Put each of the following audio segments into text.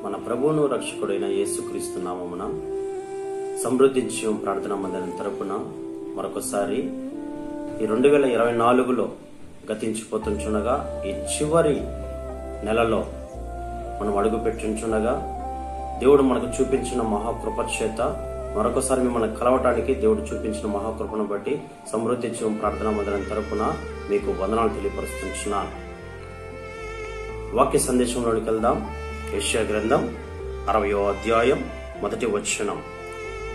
మన ప్రభువును రక్షకుడైన యేసుక్రీస్తు నామమున సమృద్ధి జీవం ప్రార్థనా మందిరం తరపున మరొకసారి ఈ 2024లో గతించిపోతుంచుండగా ఈ చివరి నెలలో మనం అడుగు పెట్టుంచుండగా దేవుడు మనకు చూపించిన మహాకృప చేత మరొకసారి మిమ్మల్ని కలవటానికి దేవుడు చూపించిన మహాకృపను బట్టి సమృద్ధి జీవం ప్రార్థనా మందిరం తరపున మీకు వందనాలు తెలియపరుస్తున్నాను. వాక్య సందేశంలోకి వెళ్దాం. యెషయా గ్రంథం 60వ అధ్యాయం 1వ వచనం.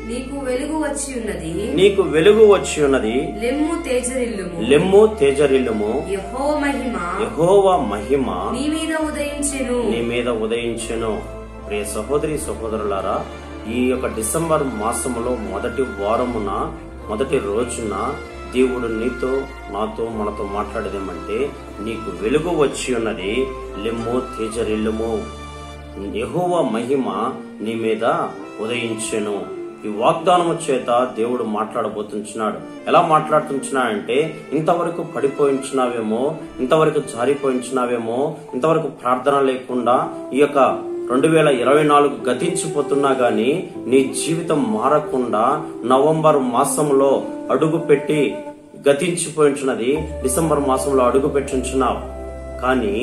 నీకు వెలుగు వచ్చి ఉన్నది, నీకు వెలుగు వచ్చి ఉన్నది, లెమ్ము తేజరిల్లుము, లెమ్ము తేజరిల్లుము, యెహోవా మహిమ నీ మీద ఉదయించెను, నీ మీద ఉదయించెను. ప్రియ సహోదరి సహోదరులారా, ఈ యొక్క డిసెంబర్ మాసములో మొదటి వారమున మొదటి రోజున దేవుడు నీతో నాతో మనతో మాట్లాడేదేమంటే, నీకు వెలుగు వచ్చి ఉన్నది, లెమ్ము తేజరిల్లుము, యెహోవా మహిమ నీ మీద ఉదయించెను. ఈ వాగ్దానము చేత దేవుడు మాట్లాడబోతున్నాడు. ఎలా మాట్లాడుతున్నాడంటే, ఇంతవరకు పడిపోయించినావేమో, ఇంతవరకు జారిపోయించినావేమో, ఇంతవరకు ప్రార్థన లేకుండా ఈ యొక్క 2024 గతించిపోతున్నా గాని నీ జీవితం మారకుండా నవంబర్ మాసంలో అడుగు పెట్టి గతించిపోయించున్నది, డిసెంబర్ మాసంలో అడుగు పెట్టించున్నావు. కానీ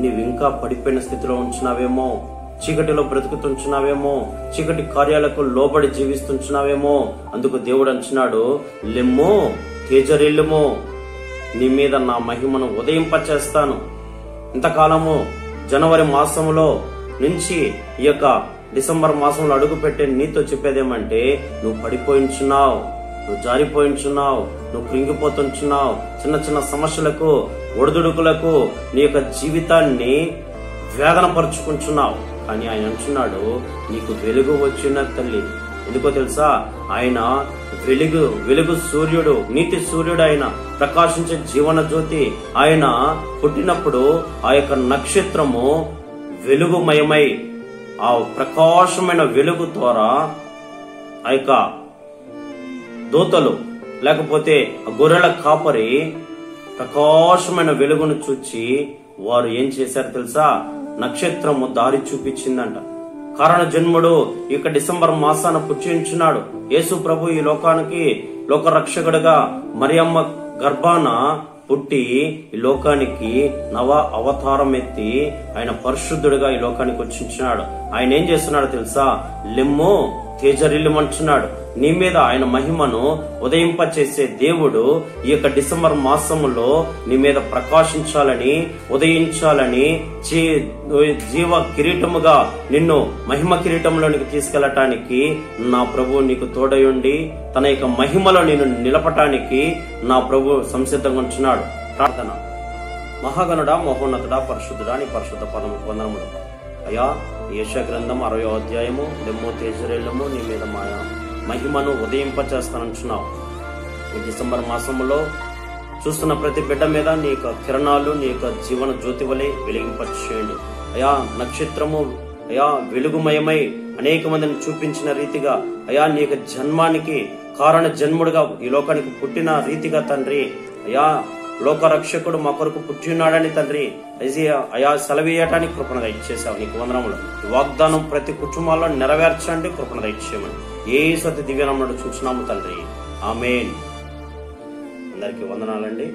నీవింకా పడిపోయిన స్థితిలో ఉంచున్నావేమో, చీకటిలో బ్రతుకుతుంచున్నావేమో, చీకటి కార్యాలకు లోబడి జీవిస్తుంచున్నావేమో. అందుకు దేవుడు అంటున్నాడు, లెమ్ము తేజరిల్లుము, నీ మీద నా మహిమను ఉదయింపచేస్తాను. ఇంతకాలము జనవరి మాసంలో నుంచి ఈ యొక్క డిసెంబర్ మాసంలో అడుగు పెట్టే నీతో చెప్పేదేమంటే, నువ్వు పడిపోయించున్నావు, నువ్వు జారిపోయించున్నావు, నువ్వు కృంగిపోతుంచున్నావు, చిన్న చిన్న సమస్యలకు ఒడిదుడుకులకు నీ యొక్క జీవితాన్ని వేదన పరుచుకుంటున్నావు. కానీ ఆయన అంటున్నాడు, నీకు వెలుగు వచ్చిన తల్లి. ఎందుకో తెలుసా? ఆయన వెలుగు సూర్యుడు, నీతి సూర్యుడు, ఆయన ప్రకాశించే జీవన జ్యోతి. ఆయన పుట్టినప్పుడు ఆ యొక్క నక్షత్రము వెలుగుమయమై ఆ ప్రకాశమైన వెలుగు ద్వారా ఆ యొక్క దూతలు లేకపోతే గొర్రెల కాపరి ప్రకాశమైన వెలుగును చూచి వారు ఏం చేశారు తెలుసా? నక్షత్రము దారి చూపించిందంట. కారణ జన్ముడు ఇక డిసెంబర్ మాసాన పుట్టించున్నాడు. యేసు ప్రభు ఈ లోకానికి లోక రక్షకుడుగా మరియమ్మ గర్భాన పుట్టి ఈ లోకానికి నవ అవతారం ఎత్తి ఆయన పరిశుద్ధుడిగా ఈ లోకానికి వచ్చించున్నాడు. ఆయన ఏం చేస్తున్నాడు తెలుసా? లెమ్ము తేజరిల్లుమంటున్నాడు. నీ మీద ఆయన మహిమను ఉదయింపచేసే దేవుడు ఈ యొక్క డిసెంబర్ మాసములో నీ మీద ప్రకాశించాలని, ఉదయించాలని, జీవ కిరీటముగా నిన్ను మహిమ కిరీటంలోనికి తీసుకెళ్లటానికి నా ప్రభు నీకు తోడయుండి తన యొక్క మహిమలో నిన్ను నిలపటానికి నా ప్రభు సంసిద్ధంగా ఉంచున్నాడు. ప్రార్థన. మహాగణుడా, మహోన్నతుడా, పరిశుద్ధుడా, నీ పరిశుద్ధ పదము వందనములు. అయ్యా, యెషయా గ్రంథం 60వ అధ్యాయము, లెమ్ము తేజరిల్లుము, నీ మీద మహిమను ఉదయింపచేస్తానంటున్నావు. ఈ డిసెంబర్ మాసంలో చూస్తున్న ప్రతి బిడ్డ మీద నీ యొక్క కిరణాలు, నీ యొక్క జీవన జ్యోతి వలె వెలిగింపచేయండి. అయా, నక్షత్రము అయా వెలుగుమయమై అనేక మందిని చూపించిన రీతిగా, అయా నీ యొక్క జన్మానికి కారణ జన్ముడుగా ఈ లోకానికి పుట్టిన రీతిగా తండ్రి, అయా లోక రక్షకుడు మా కొరకు పుట్టి ఉన్నాడని తండ్రి అయా సెలవేయటానికి కృపణ దయచేసావు. నీకు వందనములు. వాగ్దానం ప్రతి కుటుంబాల్లో నెరవేర్చండి, కృపణ దయచేయమని యేసు అతి దివ్యనామమున చూస్తున్నాము తండ్రి. ఆమేన్. అందరికీ వందనాలండి.